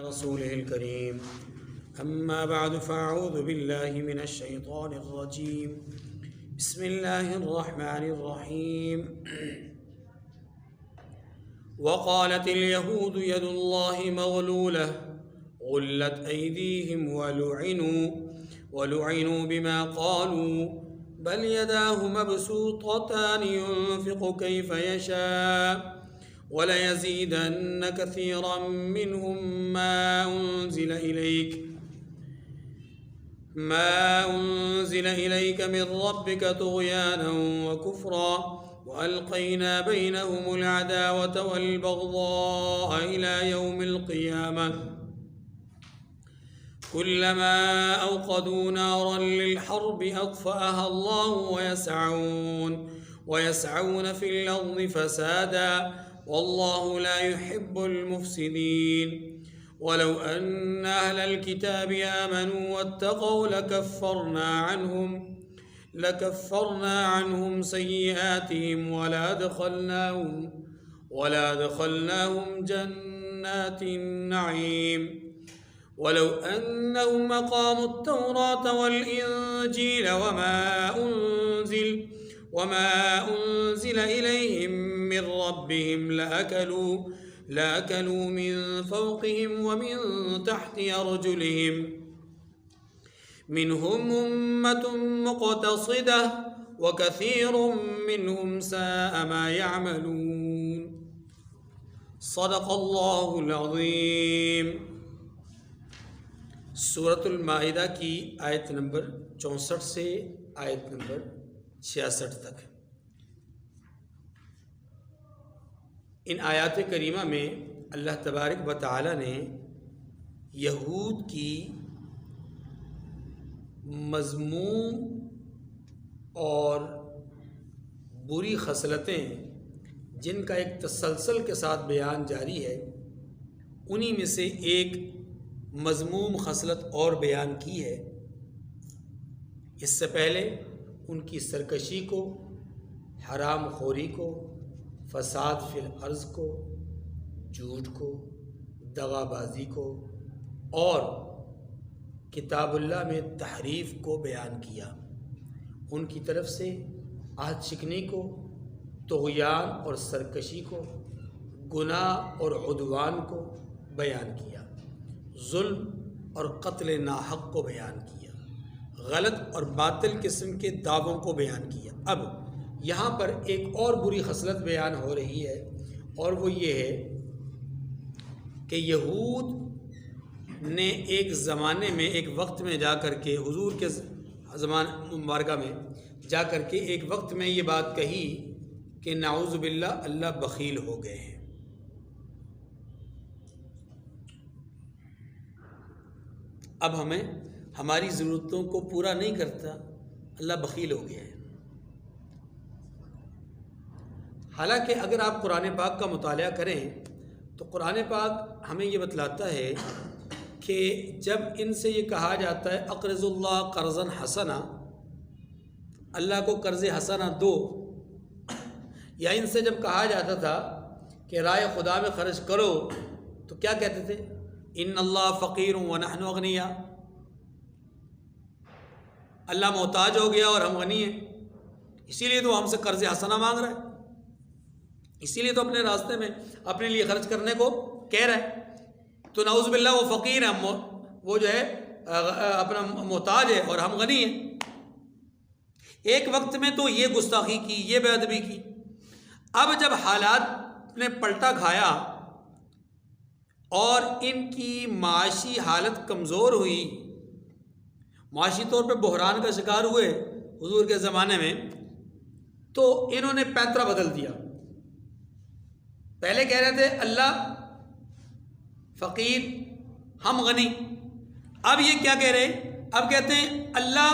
رسوله الكريم أما بعد فأعوذ بالله من الشيطان الرجيم بسم الله الرحمن الرحيم وقالت اليهود يد الله مغلولة غلت أيديهم ولعنوا بما قالوا بل يداه مبسوطتان ينفق كيف يشاء وليزيدن كثيرا منهم ما أنزل إليك من ربك طغيانا وكفرا وألقينا بينهم العداوة والبغضاء إلى يوم القيامة كلما أوقدوا نارا للحرب أطفأها الله ويسعون في الأرض فسادا والله لا يحب المفسدين ولو أن أهل الكتاب آمنوا واتقوا لكفرنا عنهم سيئاتهم ولا دخلناهم جنات النعيم ولو أنهم أقاموا التوراة والإنجيل وما أنزل إليهم من ربهم لأكلوا من فوقهم ومن تحت أرجلهم منهم أمة مقتصدة وكثير منهم ساء ما يعملون صدق الله العظيم۔ سورۃ المائدہ کی آیت نمبر 64 سے آیت نمبر 66 تک۔ ان آیات کریمہ میں اللہ تبارک و تعالی نے یہود کی مذموم اور بری خصلتیں جن کا ایک تسلسل کے ساتھ بیان جاری ہے، انہی میں سے ایک مذموم خصلت اور بیان کی ہے۔ اس سے پہلے ان کی سرکشی کو، حرام خوری کو، فساد فی الارض کو، جھوٹ کو، دغا بازی کو اور کتاب اللہ میں تحریف کو بیان کیا۔ ان کی طرف سے عہد شکنی کو، طغیان اور سرکشی کو، گناہ اور عدوان کو بیان کیا، ظلم اور قتل ناحق کو بیان کیا، غلط اور باطل قسم کے دعووں کو بیان کیا۔ اب یہاں پر ایک اور بری خصلت بیان ہو رہی ہے، اور وہ یہ ہے کہ یہود نے ایک زمانے میں، ایک وقت میں جا کر کے، حضور کے زمان مبارکہ میں جا کر کے ایک وقت میں یہ بات کہی کہ نعوذ باللہ اللہ بخیل ہو گئے ہیں۔ اب ہماری ضرورتوں کو پورا نہیں کرتا، اللہ بخیل ہو گیا ہے۔ حالانکہ اگر آپ قرآن پاک کا مطالعہ کریں تو قرآن پاک ہمیں یہ بتلاتا ہے کہ جب ان سے یہ کہا جاتا ہے اقرض اللہ قرضا حسنا، اللہ کو قرض حسنا دو، یا ان سے جب کہا جاتا تھا کہ رائے خدا میں خرچ کرو تو کیا کہتے تھے؟ ان اللہ فقیر ونحن اغنیاء، اللہ محتاج ہو گیا اور ہم غنی ہیں، اسی لیے تو ہم سے قرض حسنہ مانگ رہا ہے، اسی لیے تو اپنے راستے میں اپنے لیے خرچ کرنے کو کہہ رہا ہے۔ تو نعوذ باللہ وہ فقیر ہے، وہ جو ہے اپنا محتاج ہے اور ہم غنی ہیں۔ ایک وقت میں تو یہ گستاخی کی، یہ بے ادبی کی۔ اب جب حالات نے پلٹا کھایا اور ان کی معاشی حالت کمزور ہوئی، معاشی طور پہ بحران کا شکار ہوئے حضور کے زمانے میں، تو انہوں نے پینترا بدل دیا۔ پہلے کہہ رہے تھے اللہ فقیر ہم غنی، اب یہ کیا کہہ رہے؟ اب کہتے ہیں اللہ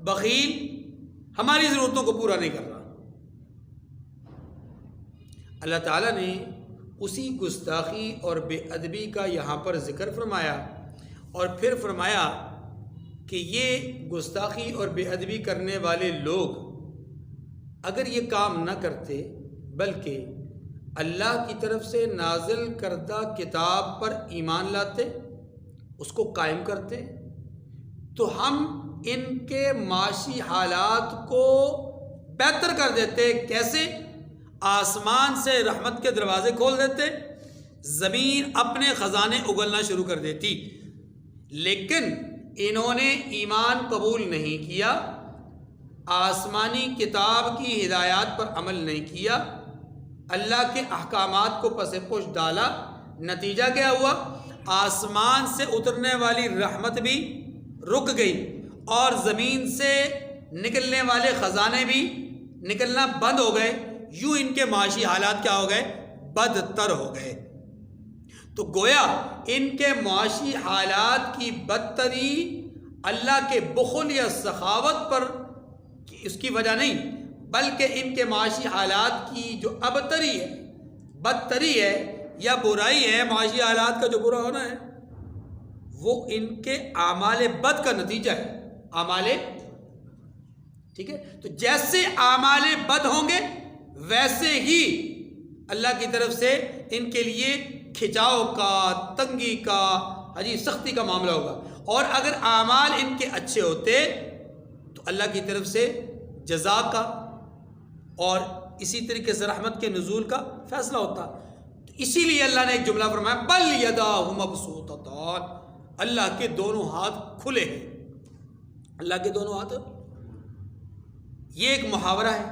بخیل ہماری ضرورتوں کو پورا نہیں کر رہا۔ اللہ تعالیٰ نے اسی گستاخی اور بے ادبی کا یہاں پر ذکر فرمایا، اور پھر فرمایا کہ یہ گستاخی اور بے ادبی کرنے والے لوگ اگر یہ کام نہ کرتے بلکہ اللہ کی طرف سے نازل کردہ کتاب پر ایمان لاتے، اس کو قائم کرتے، تو ہم ان کے معاشی حالات کو بہتر کر دیتے۔ کیسے؟ آسمان سے رحمت کے دروازے کھول دیتے، زمین اپنے خزانے اگلنا شروع کر دیتی۔ لیکن انہوں نے ایمان قبول نہیں کیا، آسمانی کتاب کی ہدایات پر عمل نہیں کیا، اللہ کے احکامات کو پس پش ڈالا۔ نتیجہ کیا ہوا؟ آسمان سے اترنے والی رحمت بھی رک گئی اور زمین سے نکلنے والے خزانے بھی نکلنا بند ہو گئے۔ یوں ان کے معاشی حالات کیا ہو گئے؟ بدتر ہو گئے۔ تو گویا ان کے معاشی حالات کی بدتری اللہ کے بخل یا سخاوت پر اس کی وجہ نہیں، بلکہ ان کے معاشی حالات کی جو ابتری ہے، بدتری ہے یا برائی ہے، معاشی حالات کا جو برا ہونا ہے، وہ ان کے اعمال بد کا نتیجہ ہے۔ اعمال ٹھیک ہے، تو جیسے اعمال بد ہوں گے ویسے ہی اللہ کی طرف سے ان کے لیے کھچاؤ کا، تنگی کا، سختی کا معاملہ ہوگا۔ اور اگر اعمال ان کے اچھے ہوتے تو اللہ کی طرف سے جزا کا اور اسی طریقے سے رحمت کے نزول کا فیصلہ ہوتا۔ تو اسی لیے اللہ نے ایک جملہ فرمایا، بل یداہ مبسوطتان، اللہ کے دونوں ہاتھ کھلے ہیں۔ اللہ کے دونوں ہاتھ، یہ ایک محاورہ ہے،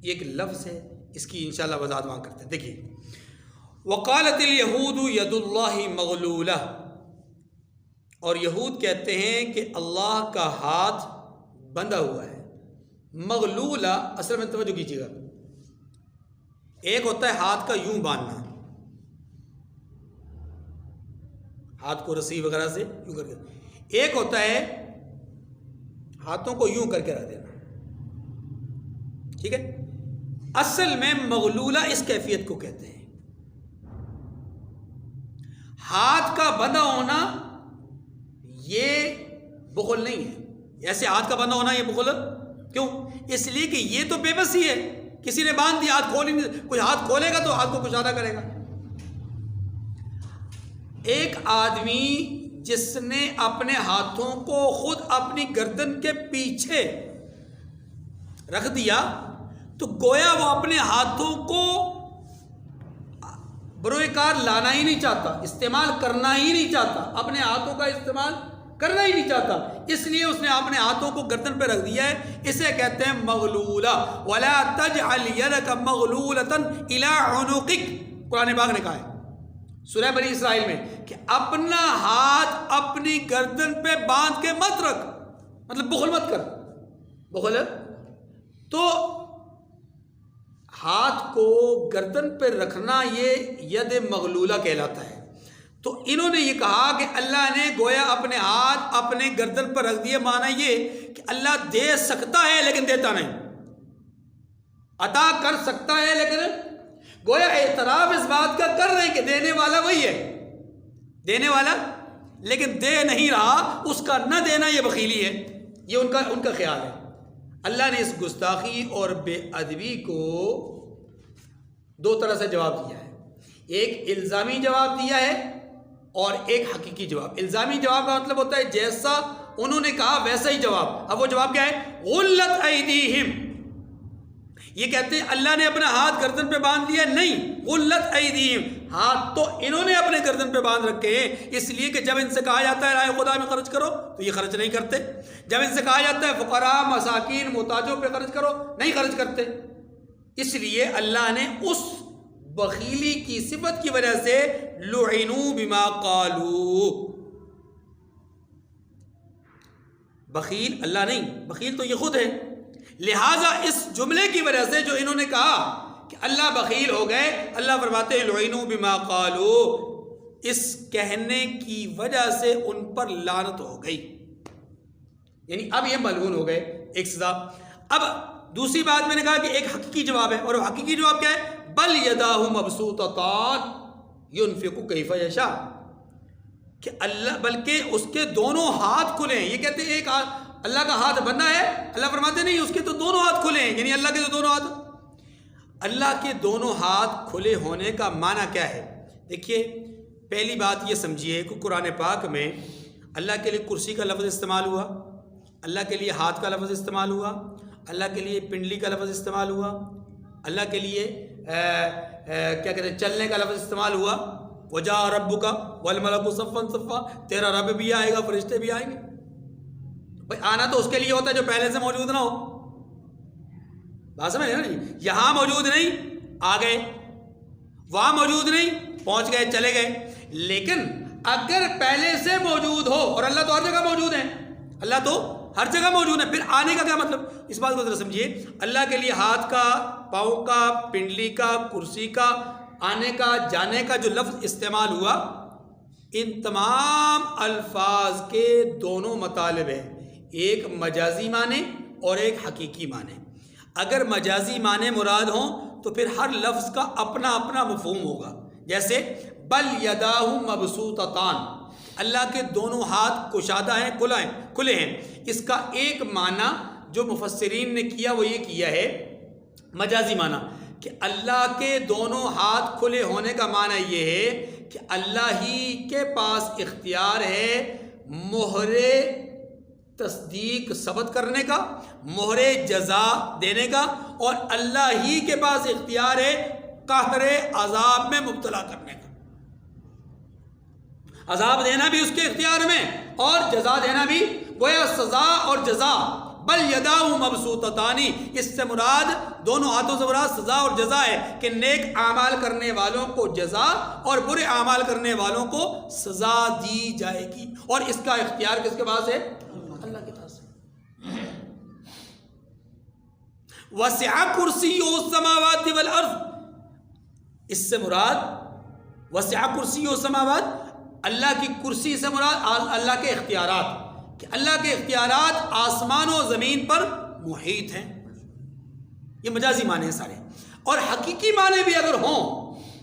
یہ ایک لفظ ہے، اس کی انشاءاللہ وضاحت وہاں کرتے ہیں۔ دیکھیے، وقالت الیہود ید اللہ مغلولہ، اور یہود کہتے ہیں کہ اللہ کا ہاتھ بندھا ہوا ہے۔ مغلولہ اصل میں توجہ کیجیے گا، ایک ہوتا ہے ہاتھ کا یوں باندھنا، ہاتھ کو رسی وغیرہ سے یوں کر کے، ایک ہوتا ہے ہاتھوں کو یوں کر کے رکھ دینا، ٹھیک ہے۔ اصل میں مغلولہ اس کیفیت کو کہتے ہیں۔ ہاتھ کا بندھا ہونا یہ بخل نہیں ہے، ایسے ہاتھ کا بندھا ہونا یہ بخل کیوں؟ اس لیے کہ یہ تو بے بسی ہے، کسی نے باندھ دیا، ہاتھ کھول ہی نہیں، کوئی ہاتھ کھولے گا تو ہاتھ کو کشادہ کرے گا۔ ایک آدمی جس نے اپنے ہاتھوں کو خود اپنی گردن کے پیچھے رکھ دیا تو گویا وہ اپنے ہاتھوں کو بروئے کار لانا ہی نہیں چاہتا، استعمال کرنا ہی نہیں چاہتا، اپنے ہاتھوں کا استعمال کرنا ہی نہیں چاہتا، اس لیے اس نے اپنے ہاتھوں کو گردن پہ رکھ دیا ہے۔ اسے کہتے ہیں مغلولہ۔ وَلَا تَجْعَلْ يَدَكَ مَغْلُولَةً إِلَىٰ عُنُقِكَ، قرآن پاک نے کہا ہے سورہ بنی اسرائیل میں کہ اپنا ہاتھ اپنی گردن پہ باندھ کے مت رکھ، مطلب بخل مت کر۔ بخل تو ہاتھ کو گردن پہ رکھنا یہ ید مغلولہ کہلاتا ہے۔ تو انہوں نے یہ کہا کہ اللہ نے گویا اپنے ہاتھ اپنے گردن پر رکھ دیے، معنی یہ کہ اللہ دے سکتا ہے لیکن دیتا نہیں، عطا کر سکتا ہے لیکن گویا اعتراف اس بات کا کر رہے ہیں کہ دینے والا وہی ہے، دینے والا لیکن دے نہیں رہا، اس کا نہ دینا یہ بخیلی ہے، یہ ان کا خیال ہے۔ اللہ نے اس گستاخی اور بے ادبی کو دو طرح سے جواب دیا ہے، ایک الزامی جواب دیا ہے اور ایک حقیقی جواب۔ الزامی جواب کا مطلب ہوتا ہے جیسا انہوں نے کہا ویسا ہی جواب۔ اب وہ جواب کیا ہے؟ غلت ایدیہم، یہ کہتے ہیں اللہ نے اپنا ہاتھ گردن پہ باندھ لیا، نہیں، غلت ایدیہم، ہاتھ تو انہوں نے اپنے گردن پہ باندھ رکھے ہیں، اس لیے کہ جب ان سے کہا جاتا ہے راہ خدا میں خرچ کرو تو یہ خرچ نہیں کرتے، جب ان سے کہا جاتا ہے فقراء مساکین محتاجوں پہ خرچ کرو نہیں خرچ کرتے۔ اس لیے اللہ نے اس بخیلی کی صفت کی وجہ سے لعنوا بما قالوا، بخیل اللہ نہیں، بخیل تو یہ خود ہے، لہٰذا اس جملے کی وجہ سے جو انہوں نے کہا کہ اللہ بخیل ہو گئے، اللہ فرماتے ہیں لعنوا بما قالوا، اس کہنے کی وجہ سے ان پر لعنت ہو گئی، یعنی اب یہ ملعون ہو گئے، ایک سزا۔ اب دوسری بات میں نے کہا کہ ایک حقیقی جواب ہے، اور وہ حقیقی جواب کیا ہے؟ بل یداہ مبسوطتان ينفق کیف یشاء، کہ اللہ بلکہ اس کے دونوں ہاتھ کھلے ہیں۔ یہ کہتے ہیں ایک اللہ کا ہاتھ بندہ ہے، اللہ فرماتے نہیں اس کے تو دونوں ہاتھ کھلے ہیں، یعنی اللہ کے تو دونوں ہاتھ، اللہ کے دونوں ہاتھ کھلے ہونے کا معنی کیا ہے؟ دیکھیے، پہلی بات یہ سمجھیے کہ قرآن پاک میں اللہ کے لیے کرسی کا لفظ استعمال ہوا، اللہ کے لیے ہاتھ کا لفظ استعمال ہوا، اللہ کے لیے پنڈلی کا لفظ استعمال ہوا، اللہ کے لیے کیا کہتے ہیں چلنے کا لفظ استعمال ہوا، وجاء ربک والملک صفا صفا، تیرا رب بھی آئے گا، فرشتے بھی آئیں گے۔ بھائی آنا تو اس کے لیے ہوتا ہے جو پہلے سے موجود نہ ہو، بات سمجھ نا؟ یہاں موجود نہیں آ گئے، وہاں موجود نہیں پہنچ گئے چلے گئے۔ لیکن اگر پہلے سے موجود ہو، اور اللہ تو ہر جگہ موجود ہے، اللہ تو ہر جگہ موجود ہے، پھر آنے کا کیا مطلب؟ اس بات کو ذرا سمجھیے، اللہ کے لیے ہاتھ کا، پاؤں کا، پنڈلی کا، کرسی کا، آنے کا، جانے کا جو لفظ استعمال ہوا، ان تمام الفاظ کے دونوں مطالب ہیں، ایک مجازی معنی اور ایک حقیقی معنی۔ اگر مجازی معنی مراد ہوں تو پھر ہر لفظ کا اپنا اپنا مفہوم ہوگا، جیسے بل یداہ مبسوطتان، اللہ کے دونوں ہاتھ کشادہ ہیں، کھلے ہیں۔ اس کا ایک معنی جو مفسرین نے کیا وہ یہ کیا ہے مجازی معنی، کہ اللہ کے دونوں ہاتھ کھلے ہونے کا معنی یہ ہے کہ اللہ ہی کے پاس اختیار ہے مہر تصدیق ثبت کرنے کا، مہر جزا دینے کا، اور اللہ ہی کے پاس اختیار ہے قہر عذاب میں مبتلا کرنے کا۔ عذاب دینا بھی اس کے اختیار میں اور جزا دینا بھی، گویا سزا اور جزا۔ بل یداہ مبسوطتانی، اس سے مراد دونوں ہاتھوں سے مراد سزا اور جزا ہے، کہ نیک اعمال کرنے والوں کو جزا اور برے اعمال کرنے والوں کو سزا دی جائے گی، اور اس کا اختیار کس کے پاس ہے؟ اللہ کے پاس ہے۔ وسع کرسیہ السماوات والارض، اس سے مراد وسع کرسیہ السماوات، اللہ کی کرسی سے مراد اللہ کے اختیارات، کہ اللہ کے اختیارات آسمان و زمین پر محیط ہیں۔ یہ مجازی معنی ہیں سارے۔ اور حقیقی معنی بھی اگر ہوں،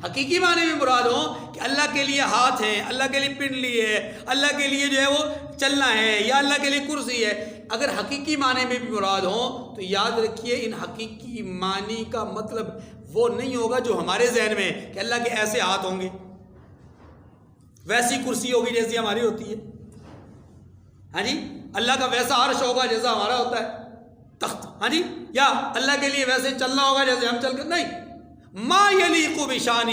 حقیقی معنی بھی مراد ہوں کہ اللہ کے لیے ہاتھ ہیں، اللہ کے لیے پنڈلی ہے، اللہ کے لیے جو ہے وہ چلنا ہے، یا اللہ کے لیے کرسی ہے، اگر حقیقی معنی میں بھی مراد ہوں تو یاد رکھیے ان حقیقی معنی کا مطلب وہ نہیں ہوگا جو ہمارے ذہن میں کہ اللہ کے ایسے ہاتھ ہوں گے، ویسی کرسی ہوگی جیسی ہماری ہوتی ہے، ہاں جی، اللہ کا ویسا عرش ہوگا جیسا ہمارا ہوتا ہے تخت، ہاں جی، یا اللہ کے لیے ویسے چلنا ہوگا جیسے ہم چل کر، نہیں، ما یلیق بشانہ،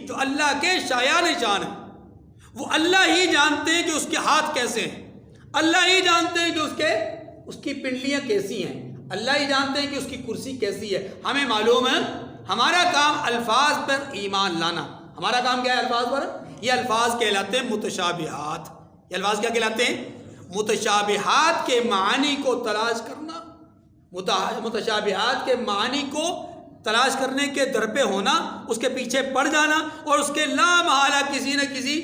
جو اللہ کے شایان شان ہے، وہ اللہ ہی جانتے ہیں کہ اس کے ہاتھ کیسے ہیں، اللہ ہی جانتے ہیں کہ اس کی پنڈلیاں کیسی ہیں، اللہ ہی جانتے ہیں کہ اس کی کرسی کیسی ہے۔ ہمیں معلوم ہے، ہمارا کام الفاظ پر ایمان لانا، ہمارا کام کیا ہے؟ الفاظ پر، یہ الفاظ کہلاتے ہیں متشابہات۔ یہ الفاظ کیا کہلاتے ہیں؟ متشابہات کے معانی کو تلاش کرنا، متشابہات کے معانی کو تلاش کرنے کے در پہ ہونا، اس کے پیچھے پڑ جانا، اور اس کے لا محالہ کسی نہ کسی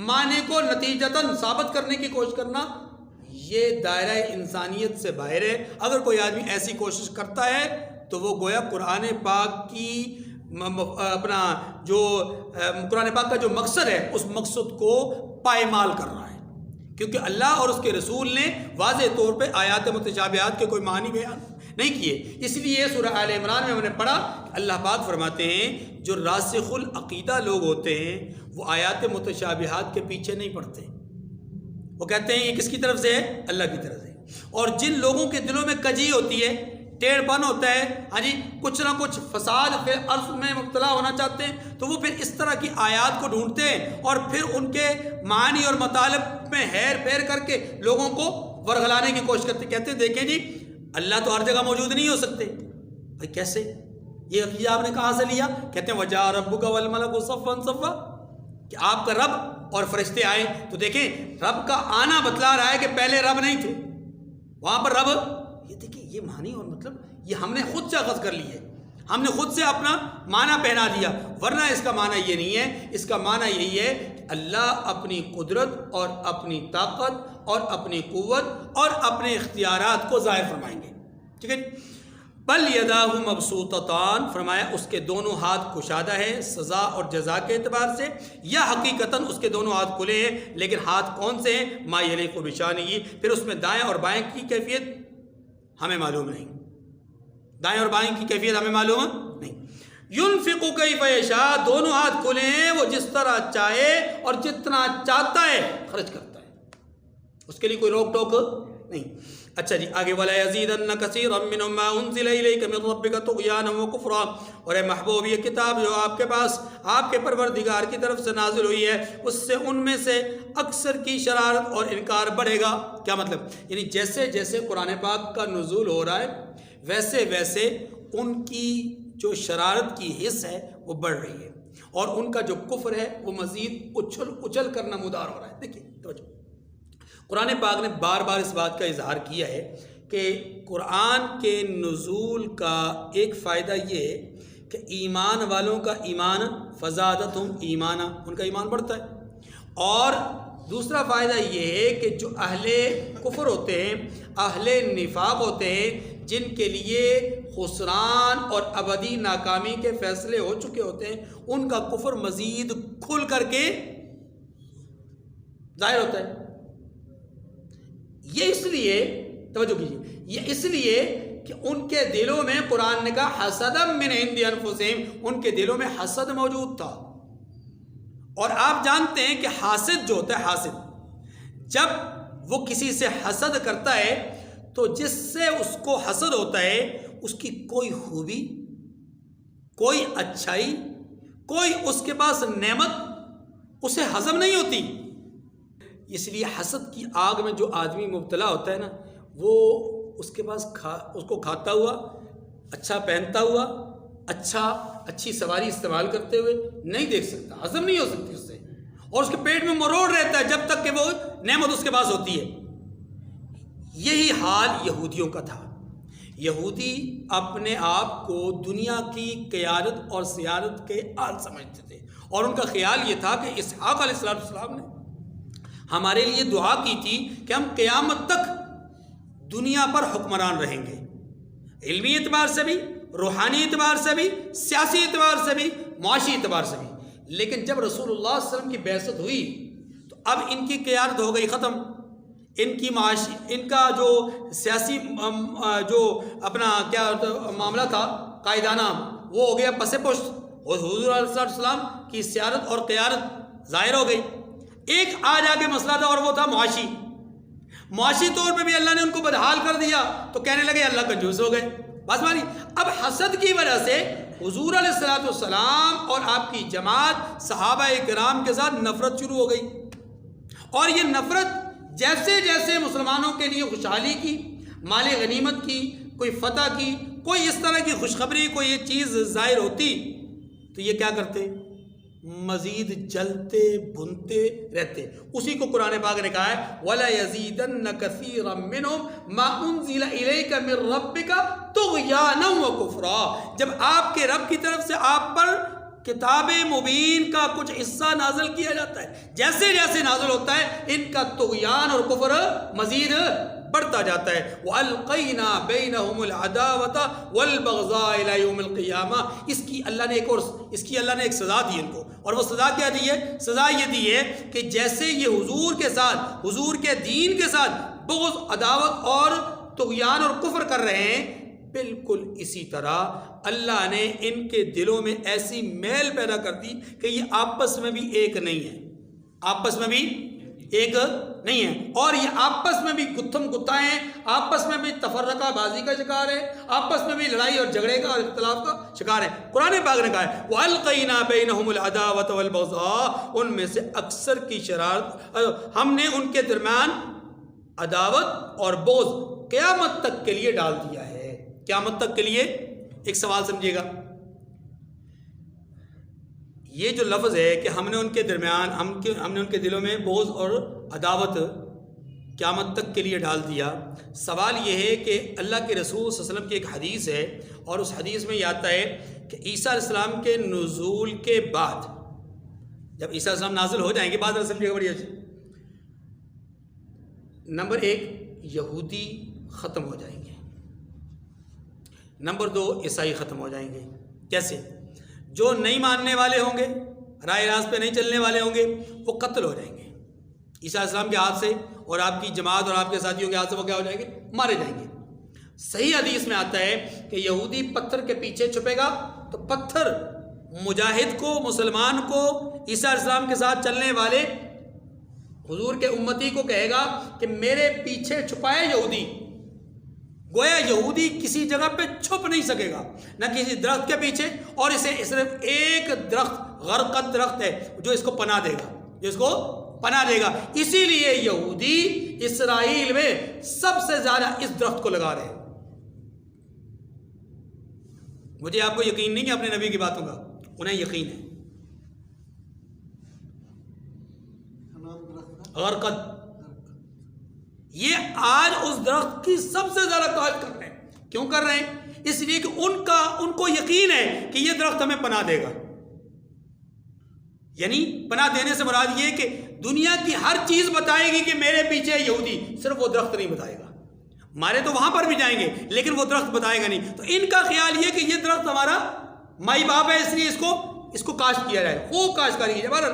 معنی کو نتیجتاً ثابت کرنے کی کوشش کرنا، یہ دائرہ انسانیت سے باہر ہے۔ اگر کوئی آدمی ایسی کوشش کرتا ہے تو وہ گویا قرآن پاک کی اپنا جو قرآن پاک کا جو مقصد ہے اس مقصد کو پائمال کر رہا ہے، کیونکہ اللہ اور اس کے رسول نے واضح طور پہ آیات متشابہات کے کوئی معنی بیان نہیں کیے۔ اس لیے سورہ آل عمران میں ہم نے پڑھا، اللہ پاک فرماتے ہیں جو راسخ العقیدہ لوگ ہوتے ہیں وہ آیات متشابہات کے پیچھے نہیں پڑتے، وہ کہتے ہیں یہ کس کی طرف سے ہے؟ اللہ کی طرف سے۔ اور جن لوگوں کے دلوں میں کجی ہوتی ہے، ٹیڑھ پن ہوتا ہے، ہاں جی، کچھ نہ کچھ فساد پھر عرض میں مبتلا ہونا چاہتے ہیں، تو وہ پھر اس طرح کی آیات کو ڈھونڈتے ہیں اور پھر ان کے معانی اور مطالب میں ہیر پھیر کر کے لوگوں کو ورغلانے کی کوشش کرتے، کہتے ہیں دیکھیں جی اللہ تو ہر جگہ موجود نہیں ہو سکتے۔ بھائی کیسے؟ یہ عقیدہ آپ نے کہاں سے لیا؟ کہتے ہیں وجاء ربک والملک صفا صفا، کہ آپ کا رب اور فرشتے آئے، تو دیکھیں رب کا آنا بتلا رہا ہے کہ پہلے رب نہیں تھے، وہاں پر رب، یہ دیکھیں یہ معنی اور مطلب یہ ہم نے خود سے اخذ کر لی ہے، ہم نے خود سے اپنا معنی پہنا دیا، ورنہ اس کا معنی یہ نہیں ہے۔ اس کا معنی یہی ہے کہ اللہ اپنی قدرت اور اپنی طاقت اور اپنی قوت اور اپنے اختیارات کو ظاہر فرمائیں گے، ٹھیک ہے۔ بل یداہ مبسوطتان، فرمایا اس کے دونوں ہاتھ کشادہ ہیں سزا اور جزا کے اعتبار سے، یا حقیقتاً اس کے دونوں ہاتھ کھلے ہیں، لیکن ہاتھ کون سے ہیں؟ ما یلیق بشانہ، پھر اس میں دائیں اور بائیں کی کیفیت ہمیں معلوم نہیں، دائیں اور بائیں کی کیفیت ہمیں معلوم نہیں۔ ينفق کیف یشاء، دونوں ہاتھ کھلے ہیں، وہ جس طرح چاہے اور جتنا چاہتا ہے خرچ کرتا ہے، اس کے لیے کوئی روک ٹوک نہیں۔ اچھا جی آگے، وَلَا يَزِيدَنَّ كَثِيرًا مِّنْهُمْ مَا أُنزِلَ إِلَيْكَ مِن رَّبِّكَ طُغْيَانًا وَكُفْرًا، اور اے محبوب یہ کتاب جو آپ کے پاس آپ کے پروردگار کی طرف سے نازل ہوئی ہے، اس سے ان میں سے اکثر کی شرارت اور انکار بڑھے گا۔ کیا مطلب؟ یعنی جیسے جیسے قرآن پاک کا نزول ہو رہا ہے ویسے ویسے ان کی جو شرارت کی حص ہے وہ بڑھ رہی ہے، اور ان کا جو کفر ہے وہ مزید اچھل کر نمودار ہو رہا ہے۔ دیکھیے توجہ، قرآن پاک نے بار بار اس بات کا اظہار کیا ہے کہ قرآن کے نزول کا ایک فائدہ یہ ہے کہ ایمان والوں کا ایمان، فزادتہم ایمانا، ان کا ایمان بڑھتا ہے، اور دوسرا فائدہ یہ ہے کہ جو اہل کفر ہوتے ہیں، اہل نفاق ہوتے ہیں، جن کے لیے خسران اور ابدی ناکامی کے فیصلے ہو چکے ہوتے ہیں، ان کا کفر مزید کھل کر کے ظاہر ہوتا ہے۔ یہ اس لیے توجہ کیجیے، یہ اس لیے کہ ان کے دلوں میں، قرآن نے کہا حسدم من عند انفسہم، ان کے دلوں میں حسد موجود تھا۔ اور آپ جانتے ہیں کہ حاسد جو ہوتا ہے، حاسد جب وہ کسی سے حسد کرتا ہے تو جس سے اس کو حسد ہوتا ہے اس کی کوئی خوبی، کوئی اچھائی، کوئی اس کے پاس نعمت اسے ہضم نہیں ہوتی۔ اس لیے حسد کی آگ میں جو آدمی مبتلا ہوتا ہے نا، وہ اس کے پاس اس کو کھاتا ہوا، اچھا پہنتا ہوا، اچھی سواری استعمال کرتے ہوئے نہیں دیکھ سکتا، ہضم نہیں ہو سکتی اس سے، اور اس کے پیٹ میں مروڑ رہتا ہے جب تک کہ وہ نعمت اس کے پاس ہوتی ہے۔ یہی حال یہودیوں کا تھا۔ یہودی اپنے آپ کو دنیا کی قیادت اور سیادت کے آل سمجھتے تھے، اور ان کا خیال یہ تھا کہ اسحاق علیہ السلام نے ہمارے لیے دعا کی تھی کہ ہم قیامت تک دنیا پر حکمران رہیں گے، علمی اعتبار سے بھی، روحانی اعتبار سے بھی، سیاسی اعتبار سے بھی، معاشی اعتبار سے بھی۔ لیکن جب رسول اللہ صلی اللہ علیہ وسلم کی بعثت ہوئی تو اب ان کی قیادت ہو گئی ختم، ان کی معاشی، ان کا جو سیاسی جو اپنا کیا معاملہ تھا قائدانہ، وہ ہو گیا پس پشت، اور حضور علیہ السلام کی سیادت اور قیادت ظاہر ہو گئی۔ ایک آج آگے مسئلہ تھا، اور وہ تھا معاشی طور پہ بھی اللہ نے ان کو بدحال کر دیا، تو کہنے لگے اللہ کنجوس ہو گئے، بس مانی۔ اب حسد کی وجہ سے حضور علیہ السلام اور آپ کی جماعت صحابہ کرام کے ساتھ نفرت شروع ہو گئی، اور یہ نفرت جیسے جیسے مسلمانوں کے لیے خوشحالی کی، مال غنیمت کی، کوئی فتح کی، کوئی اس طرح کی خوشخبری، کوئی یہ چیز ظاہر ہوتی تو یہ کیا کرتے؟ مزید جلتے بھنتے رہتے۔ اسی کو قرآن پاک نے کہا ہے وَلَا يَزِيدَنَّ كَثِيرًا مِّنْهُمْ مَا أُنزِلَ إِلَيْكَ مِن رَّبِّكَ طُغْيَانًا وَكُفْرًا۔ جب آپ کے رب کی طرف سے آپ پر کتاب مبین کا کچھ حصہ نازل کیا جاتا ہے، جیسے جیسے نازل ہوتا ہے ان کا طغیان اور کفر مزید بڑھتا جاتا ہے۔ وَأَلْقَيْنَا بَيْنَهُمُ الْعَدَاوَةَ وَالْبَغْضَاءَ إِلَى يَوْمِ الْقِيَامَةِ۔ اس کی اللہ نے ایک سزا دی ان کو، اور وہ سزا کیا دی ہے؟ سزا یہ دی ہے کہ جیسے یہ حضور کے ساتھ، حضور کے دین کے ساتھ بغض، عداوت اور طغیان اور کفر کر رہے ہیں، بالکل اسی طرح اللہ نے ان کے دلوں میں ایسی میل پیدا کر دی کہ یہ آپس میں بھی ایک نہیں ہے، آپس میں بھی ایک نہیں ہے، اور یہ آپس میں بھی گتھم گتھا ہیں، آپس میں بھی تفرقہ بازی کا شکار ہے، آپس میں بھی لڑائی اور جھگڑے کا اور اختلاف کا شکار ہے۔ قرآن پاک نے کہا ہے وَأَلْقَيْنَا بَيْنَهُمُ الْعَدَاوَةَ وَالْبَغْضَاءَ، ان میں سے اکثر کی شرارت ہم نے ان کے درمیان عداوت اور بغض قیامت تک کے لیے ڈال دیا ہے۔ قیامت تک کے لیے، ایک سوال سمجھیے گا، یہ جو لفظ ہے کہ ہم نے ان کے درمیان، ہم نے ان کے دلوں میں بغض اور عداوت قیامت تک کے لیے ڈال دیا، سوال یہ ہے کہ اللہ کے رسول صلی اللہ علیہ وسلم کی ایک حدیث ہے، اور اس حدیث میں یہ آتا ہے کہ عیسیٰ علیہ السلام کے نزول کے بعد، جب عیسیٰ علیہ السلام نازل ہو جائیں گے، بعد سمجھیے گا بڑی اچھی، نمبر 1 یہودی ختم ہو جائیں گے، نمبر 2 عیسائی ختم ہو جائیں گے۔ کیسے؟ جو نہیں ماننے والے ہوں گے، رائے راست پہ نہیں چلنے والے ہوں گے، وہ قتل ہو جائیں گے عیسیٰ علیہ السلام کے ہاتھ سے، اور آپ کی جماعت اور آپ کے ساتھیوں کے ہاتھ سے وہ کیا ہو جائیں گے؟ مارے جائیں گے۔ صحیح حدیث میں آتا ہے کہ یہودی پتھر کے پیچھے چھپے گا تو پتھر مجاہد کو، مسلمان کو، عیسیٰ علیہ السلام کے ساتھ چلنے والے حضور کے امتی کو کہے گا کہ میرے پیچھے چھپائے یہودی. گویا یہودی کسی جگہ پہ چھپ نہیں سکے گا، نہ کسی درخت کے پیچھے، اور اسے صرف ایک درخت غرقد درخت ہے جو اس کو پناہ دے گا، جو اس کو پناہ دے گا. اسی لیے یہودی اسرائیل میں سب سے زیادہ اس درخت کو لگا رہے ہیں. مجھے آپ کو یقین نہیں کہ اپنے نبی کی باتوں کا، انہیں یقین ہے. غرقد، یہ آج اس درخت کی سب سے زیادہ تعریف کر رہے ہیں. کیوں کر رہے ہیں؟ اس لیے کہ ان کو یقین ہے کہ یہ درخت ہمیں پناہ دے گا. یعنی پناہ دینے سے مراد یہ کہ دنیا کی ہر چیز بتائے گی کہ میرے پیچھے یہودی، صرف وہ درخت نہیں بتائے گا. مارے تو وہاں پر بھی جائیں گے لیکن وہ درخت بتائے گا نہیں. تو ان کا خیال یہ کہ یہ درخت ہمارا مائی باپ ہے، اس لیے اس کو کاشت کیا جائے، خوب کاشتکاری کی جائے.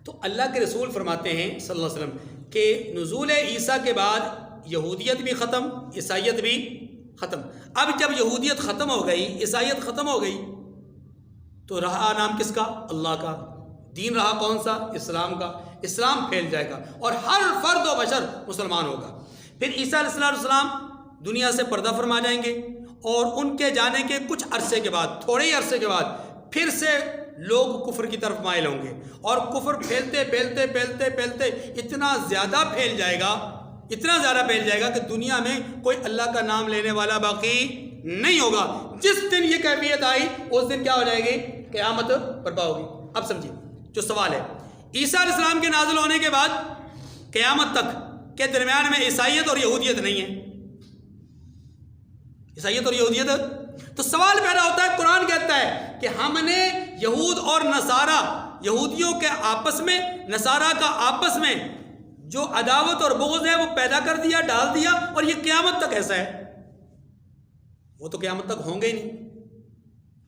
تو اللہ کے رسول فرماتے ہیں صلی اللہ علیہ وسلم کہ نزول عیسیٰ کے بعد یہودیت بھی ختم، عیسائیت بھی ختم. اب جب یہودیت ختم ہو گئی، عیسائیت ختم ہو گئی، تو رہا نام کس کا؟ اللہ کا. دین رہا کون سا؟ اسلام کا. اسلام پھیل جائے گا اور ہر فرد و بشر مسلمان ہوگا. پھر عیسیٰ علیہ السلام دنیا سے پردہ فرما جائیں گے، اور ان کے جانے کے کچھ عرصے کے بعد، تھوڑے ہی عرصے کے بعد، پھر سے لوگ کفر کی طرف مائل ہوں گے، اور کفر پھیلتے پھیلتے پھیلتے پھیلتے اتنا زیادہ پھیل جائے گا کہ دنیا میں کوئی اللہ کا نام لینے والا باقی نہیں ہوگا. جس دن یہ کیفیت آئی اس دن کیا ہو جائے گی؟ قیامت برپا ہوگی. اب سمجھیے جو سوال ہے، عیسیٰ علیہ السلام کے نازل ہونے کے بعد قیامت تک کے درمیان میں عیسائیت اور یہودیت نہیں ہے. عیسائیت اور یہودیت، تو سوال پیدا ہوتا ہے. قرآن کہتا ہے کہ ہم نے یہود اور نصارہ، یہودیوں کے آپس میں، نصارہ کا آپس میں جو عداوت اور بغض ہے وہ پیدا کر دیا، ڈال دیا، اور یہ قیامت تک ایسا ہے. وہ تو قیامت تک ہوں گے ہی نہیں.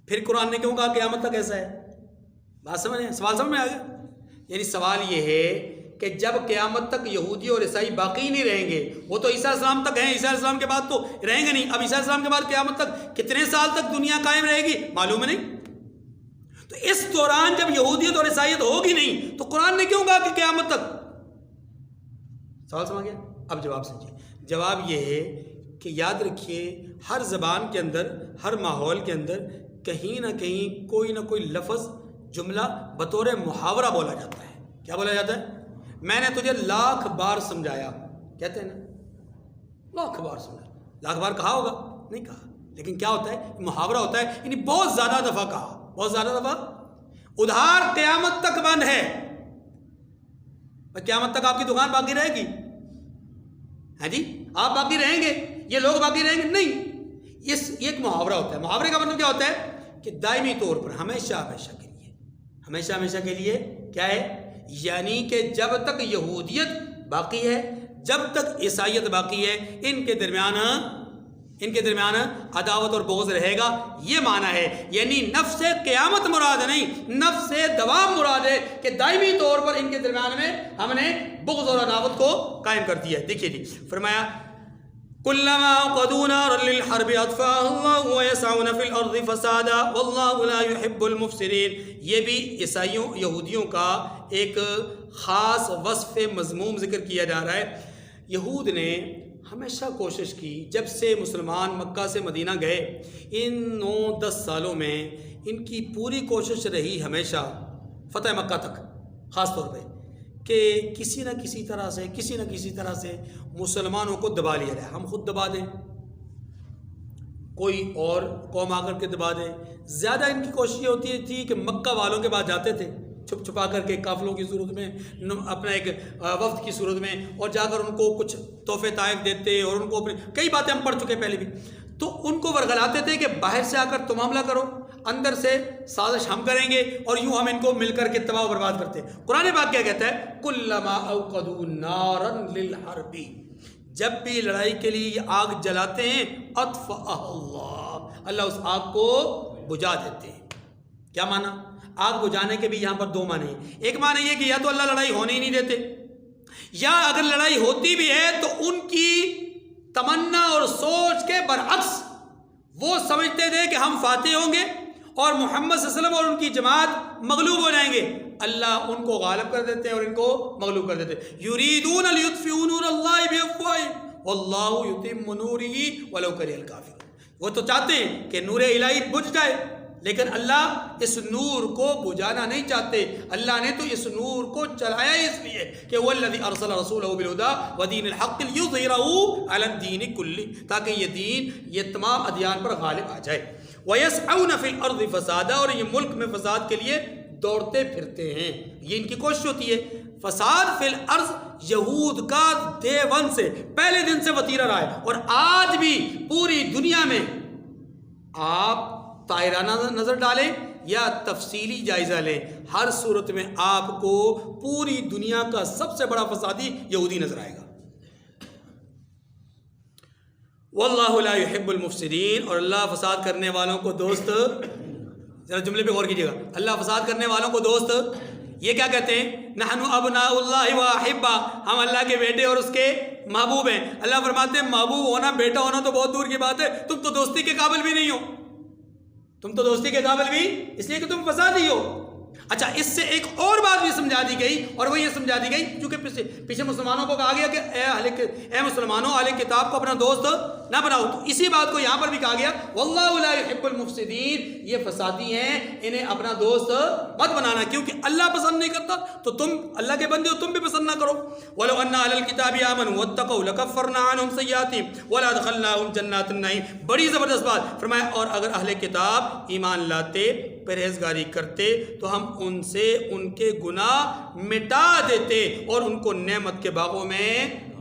پھر قرآن نے کیوں کہا قیامت تک ایسا ہے؟ بات سمجھیں، سوال سمجھ میں آ گیا؟ یعنی سوال یہ ہے کہ جب قیامت تک یہودی اور عیسائی باقی نہیں رہیں گے، وہ تو عیسیٰ علیہ السلام تک ہیں، عیسیٰ علیہ السلام کے بعد تو رہیں گے نہیں. اب عیسیٰ علیہ السلام کے بعد قیامت تک کتنے سال تک دنیا قائم رہے گی معلوم ہے نہیں. تو اس دوران جب یہودیت اور عیسائیت ہوگی نہیں تو قرآن نے کیوں کہا کہ قیامت تک؟ سوال سمجھ گیا؟ اب جواب سمجھیے. جواب یہ ہے کہ یاد رکھیے، ہر زبان کے اندر، ہر ماحول کے اندر کہیں نہ کہیں کوئی نہ کوئی لفظ، جملہ بطور محاورہ بولا جاتا ہے. کیا بولا جاتا ہے؟ میں نے تجھے لاکھ بار سمجھایا، کہتے ہیں نا، لاکھ بار سمجھایا. لاکھ بار کہا ہوگا؟ نہیں کہا، لیکن کیا ہوتا ہے؟ محاورہ ہوتا ہے. یعنی بہت زیادہ دفعہ کہا، بہت زیادہ دفعہ. ادھار قیامت تک بند ہے. قیامت تک آپ کی دکان باقی رہے گی؟ ہاں جی، آپ باقی رہیں گے، یہ لوگ باقی رہیں گے؟ نہیں. یہ ایک محاورہ ہوتا ہے. محاورے کا مطلب کیا ہوتا ہے؟ کہ دائمی طور پر، ہمیشہ ہمیشہ کے لیے، ہمیشہ ہمیشہ کے لیے کیا ہے؟ یعنی کہ جب تک یہودیت باقی ہے، جب تک عیسائیت باقی ہے، ان کے درمیان عداوت اور بغض رہے گا. یہ معنی ہے. یعنی نفس قیامت مراد نہیں، نفس دوام مراد ہے کہ دائمی طور پر ان کے درمیان میں ہم نے بغض اور عداوت کو قائم کر دیا ہے. دیکھیے جی، فرمایا كلما اوقدوا نارا للحرب اطفاها الله ويسعون في الارض فسادا والله لا يحب المفسدين. یہ بھی عیسائیوں، یہودیوں کا ایک خاص وصف مذموم ذکر کیا جا رہا ہے. یہود نے ہمیشہ کوشش کی، جب سے مسلمان مکہ سے مدینہ گئے، ان 9-10 سالوں میں ان کی پوری کوشش رہی ہمیشہ فتح مکہ تک، خاص طور پہ کہ کسی نہ کسی طرح سے مسلمانوں کو دبا لیا جائے. ہم خود دبا دیں، کوئی اور قوم آ کر کے دبا دیں. زیادہ ان کی کوشش یہ ہوتی تھی کہ مکہ والوں کے بعد جاتے تھے چھپ چھپا کر کے، قافلوں کی صورت میں، اپنا ایک وفد کی صورت میں، اور جا کر ان کو کچھ تحفے تحائف دیتے، اور ان کو اپنی کئی باتیں ہم پڑھ چکے پہلے بھی. تو ان کو ورغلاتے تھے کہ باہر سے آ کر تم حملہ کرو، اندر سے سازش ہم کریں گے، اور یوں ہم ان کو مل کر کے تباہ و برباد کرتے. قرآن پاک کیا کہتا ہے؟ کلما اوقدوا نارا للحرب، جب بھی لڑائی کے لیے یہ آگ جلاتے ہیں، اطفأها اللہ، اللہ اس آگ کو بجھا دیتے ہیں. کیا معنی؟ آگ بجھانے کے بھی یہاں پر 2 معنی ہیں. ایک معنی یہ کہ یا تو اللہ لڑائی ہونے ہی نہیں دیتے، یا اگر لڑائی ہوتی بھی ہے تو ان کی تمنا اور سوچ کے برعکس وہ سمجھتے تھے کہ ہم فاتح ہوں گے اور محمد صلی اللہ علیہ وسلم اور ان کی جماعت مغلوب ہو جائیں گے. اللہ ان کو غالب کر دیتے ہیں اور ان کو مغلوب کر دیتے ہیں. یریدون لیطفئوا نور اللہ بافواہہم واللہ یتم نورہ ولو کرہ الکافرون. وہ تو چاہتے ہیں کہ نور الہی بجھ جائے، لیکن اللہ اس نور کو بجھانا نہیں چاہتے. اللہ نے تو اس نور کو چلایا اس لیے کہ وہ الذی ارسل رسولہ بالہدی ودین الحق لیظہرہ علی الدین کلہ، تاکہ یہ دین یہ تمام ادیان پر غالب آ جائے. وَيَسْعَوْنَ فِي الْأَرْضِ فَسَادًا، اور یہ ملک میں فساد کے لیے دوڑتے پھرتے ہیں، یہ ان کی کوشش ہوتی ہے. فساد فی الارض یہود کا day one سے پہلے دن سے وتیرہ رہا ہے، اور آج بھی پوری دنیا میں آپ طائرانہ نظر ڈالیں یا تفصیلی جائزہ لیں، ہر صورت میں آپ کو پوری دنیا کا سب سے بڑا فسادی یہودی نظر آئے گا. واللہ لا يحب المفسدین، اور اللہ فساد کرنے والوں کو دوست، ذرا جملے پہ غور کیجیے گا، اللہ فساد کرنے والوں کو دوست. یہ کیا کہتے ہیں؟ نحن ابناء اللہ واحبہ، ہم اللہ کے بیٹے اور اس کے محبوب ہیں. اللہ فرماتے ہیں محبوب ہونا بیٹا ہونا تو بہت دور کی بات ہے، تم تو دوستی کے قابل بھی نہیں ہو، تم تو دوستی کے قابل بھی اس لیے کہ تم فسادی ہو. اچھا، اس سے ایک اور بات بھی سمجھا دی گئی، اور وہ یہ سمجھا دی گئی چونکہ پیچھے مسلمانوں کو کہا گیا کہ اے مسلمانوں اہل کتاب کو اپنا دوست نہ بناؤ، تو اسی بات کو یہاں پر بھی کہا گیا واللہ لا يحب المفسدین، یہ فسادی ہیں، انہیں اپنا دوست مت بنانا، کیونکہ اللہ پسند نہیں کرتا تو تم اللہ کے بندے ہو، تم بھی پسند نہ کرو. وَلَوْ أَنَّ أَهْلَ الْكِتَابِ آمَنُوا وَاتَّقَوْا لَكَفَّرْنَا عَنْهُمْ سَيِّئَاتِهِمْ وَلَأَدْخَلْنَاهُمْ جَنَّاتِ النَّعِيمِ. بڑی زبردست بات فرمایا، اور اگر اہل کتاب ایمان لاتے، پرہیزگاری کرتے، تو ہم ان سے ان کے گناہ مٹا دیتے اور ان کو نعمت کے باغوں میں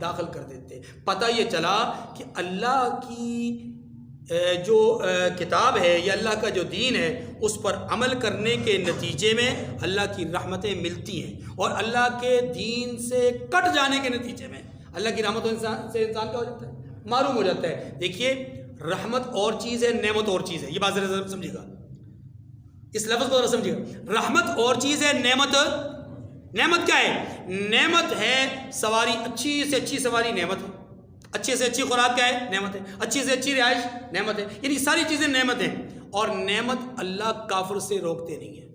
داخل کر دیتے. پتہ یہ چلا کہ اللہ کی جو کتاب ہے یا اللہ کا جو دین ہے اس پر عمل کرنے کے نتیجے میں اللہ کی رحمتیں ملتی ہیں، اور اللہ کے دین سے کٹ جانے کے نتیجے میں اللہ کی رحمتوں سے انسان کیا ہو جاتا ہے؟ معروم ہو جاتا ہے. دیکھیے، رحمت اور چیز ہے، نعمت اور چیز ہے، یہ بات ذرا سمجھیے گا، اس لفظ کو ذرا سمجھیے گا. رحمت اور چیز ہے، نعمت کیا ہے؟ نعمت ہے سواری، اچھی سے اچھی سواری نعمت ہے، اچھے سے اچھی خوراک کیا ہے؟ نعمت ہے، اچھی سے اچھی رہائش نعمت ہے، یعنی ساری چیزیں نعمت ہیں. اور نعمت اللہ کافر سے روکتے نہیں ہے.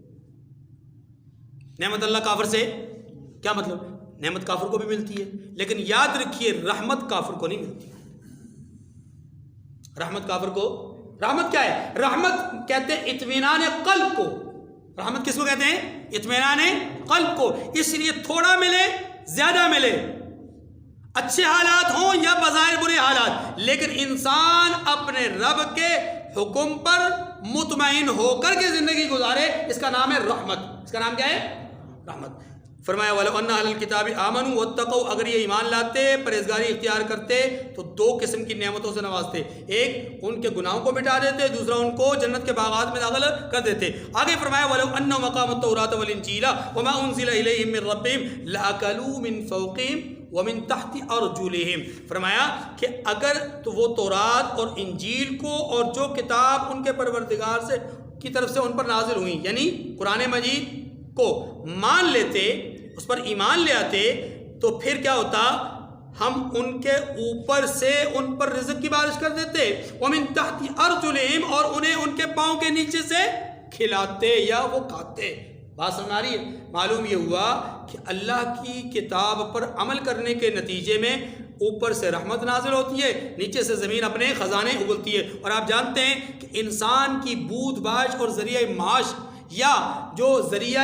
نعمت اللہ کافر سے کیا مطلب؟ نعمت کافر کو بھی ملتی ہے، لیکن یاد رکھیے رحمت کافر کو نہیں ملتی. رحمت کافر کو، رحمت کیا ہے؟ رحمت کہتے ہیں اطمینان قلب کو. رحمت کس کو کہتے ہیں؟ اطمینان قلب کو. اس لیے تھوڑا ملے زیادہ ملے، اچھے حالات ہوں یا بظاہر برے حالات، لیکن انسان اپنے رب کے حکم پر مطمئن ہو کر کے زندگی گزارے، اس کا نام ہے رحمت. اس کا نام کیا ہے؟ رحمت. فرمایا وَلَوْ أَنَّ أَهْلَ الْكِتَابِ آمَنُوا وَاتَّقَوْا، اگر یہ ایمان لاتے، پرہیزگاری اختیار کرتے تو دو قسم کی نعمتوں سے نوازتے. ایک ان کے گناہوں کو مٹا دیتے، دوسرا ان کو جنت کے باغات میں داخل کر دیتے. آگے فرمایا وَلَوْ أَنَّهُمْ أَقَامُوا التَّوْرَاةَ وَالْإِنْجِيلَ وَمَا أُنزِلَ إِلَيْهِمْ مِنْ رَبِّهِمْ لَأَكَلُوا مِنْ فَوْقِهِمْ وَمِنْ تَحْتِ أَرْجُلِهِمْ. فرمایا کہ اگر تو وہ تورات اور انجیل کو اور جو کتاب ان کے پروردگار سے کی طرف سے ان پر نازل ہوئی یعنی قرآن مجید کو مان لیتے، اس پر ایمان لے آتے، تو پھر کیا ہوتا؟ ہم ان کے اوپر سے ان پر رزق کی بارش کر دیتے، وَمِن تَحْتِ أَرْجُلِهِمْ، اور انہیں ان کے پاؤں کے نیچے سے کھلاتے یا وہ کھاتے. بات سمجھ آ رہی ہے؟ معلوم یہ ہوا کہ اللہ کی کتاب پر عمل کرنے کے نتیجے میں اوپر سے رحمت نازل ہوتی ہے، نیچے سے زمین اپنے خزانے اگلتی ہے. اور آپ جانتے ہیں کہ انسان کی بود باش اور ذریعہ معاش یا جو ذریعہ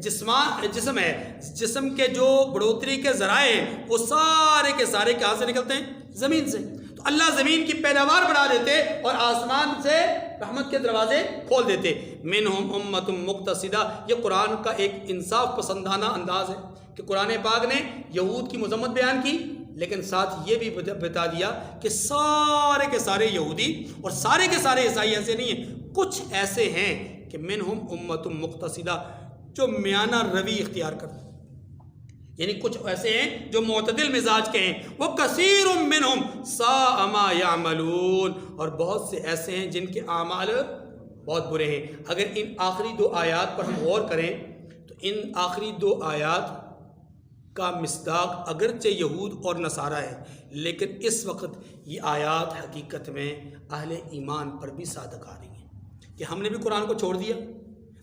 جسم ہے، جسم کے جو بڑھوتری کے ذرائع ہیں، وہ سارے کے سارے کہاں سے نکلتے ہیں؟ زمین سے. تو اللہ زمین کی پیداوار بڑھا دیتے اور آسمان سے رحمت کے دروازے کھول دیتے. منہم امۃ مقتصدہ، یہ قرآن کا ایک انصاف پسندانہ انداز ہے کہ قرآن پاک نے یہود کی مذمت بیان کی، لیکن ساتھ یہ بھی بتا دیا کہ سارے کے سارے یہودی اور سارے کے سارے عیسائی ایسے نہیں ہیں. کچھ ایسے ہیں کہ منہم امۃ مقتصدہ، جو میانہ روی اختیار کرتے ہیں، یعنی کچھ ایسے ہیں جو معتدل مزاج کے ہیں. وہ کثیر منہم ساء ما یعملون، اور بہت سے ایسے ہیں جن کے اعمال بہت برے ہیں. اگر ان آخری دو آیات پر ہم غور کریں تو ان آخری دو آیات کا مصداق اگرچہ یہود اور نصارہ ہے، لیکن اس وقت یہ آیات حقیقت میں اہل ایمان پر بھی صادق آ رہی ہیں کہ ہم نے بھی قرآن کو چھوڑ دیا،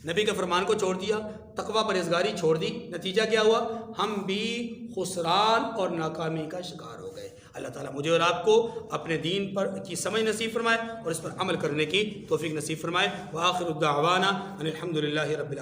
نبی کے فرمان کو چھوڑ دیا، تقوی پرہیزگاری چھوڑ دی، نتیجہ کیا ہوا؟ ہم بھی خسران اور ناکامی کا شکار ہو گئے۔ اللہ تعالیٰ مجھے اور آپ کو اپنے دین پر کی سمجھ نصیب فرمائے اور اس پر عمل کرنے کی توفیق نصیب فرمائے۔ وآخر الدعوانا ان الحمد للہ رب العالمین۔